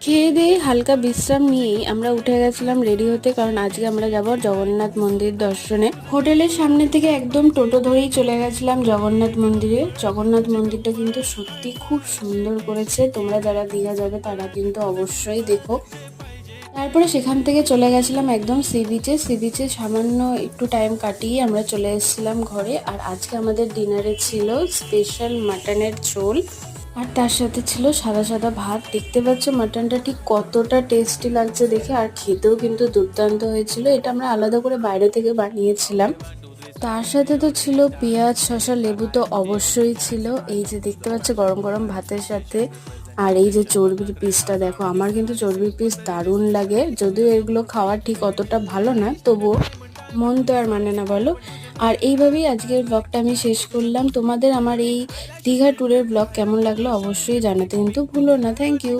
খেয়ে দিয়ে হালকা বিশ্রাম নিয়েই আমরা উঠে গেছিলাম রেডি হতে, কারণ আজকে আমরা যাব জগন্নাথ মন্দির দর্শনে। হোটেলের সামনে থেকে একদম টোটো ধরেই চলে গেছিলাম জগন্নাথ মন্দিরে। জগন্নাথ মন্দিরটা কিন্তু সত্যি খুব সুন্দর করেছে, তোমরা যারা দীঘা যাবে তারা কিন্তু অবশ্যই দেখো। তারপরে সেখান থেকে চলে গেছিলাম একদম সি বিচে সামান্য একটু টাইম কাটিয়ে আমরা চলে এসেছিলাম ঘরে। আর আজকে আমাদের ডিনারে ছিল স্পেশাল মাটনের ঝোল, আর তার সাথে ছিল সাদা সাদা ভাত। দেখতে পাচ্ছ মাটনটা ঠিক কতটা টেস্টি লাগছে দেখে, আর খেতেও কিন্তু দুর্দান্ত হয়েছিল। এটা আমরা আলাদা করে বাইরে থেকে বানিয়েছিলাম। তার সাথে তো ছিল পেঁয়াজ, শসা, লেবু তো অবশ্যই ছিল। এই যে দেখতে পাচ্ছ গরম গরম ভাতের সাথে। আর এই যে চর্বির পিসটা দেখো, আমার কিন্তু চর্বির পিস দারুণ লাগে, যদিও এগুলো খাওয়া ঠিক অতটা ভালো না, তবুও মন তো আর মানে না বলো। আর এইভাবেই আজকের ব্লগটা আমি শেষ করলাম। তোমাদের আমার এই দীঘা ট্যুরের ব্লগ কেমন লাগলো অবশ্যই জানাতে কিন্তু ভুলো না। Thank you.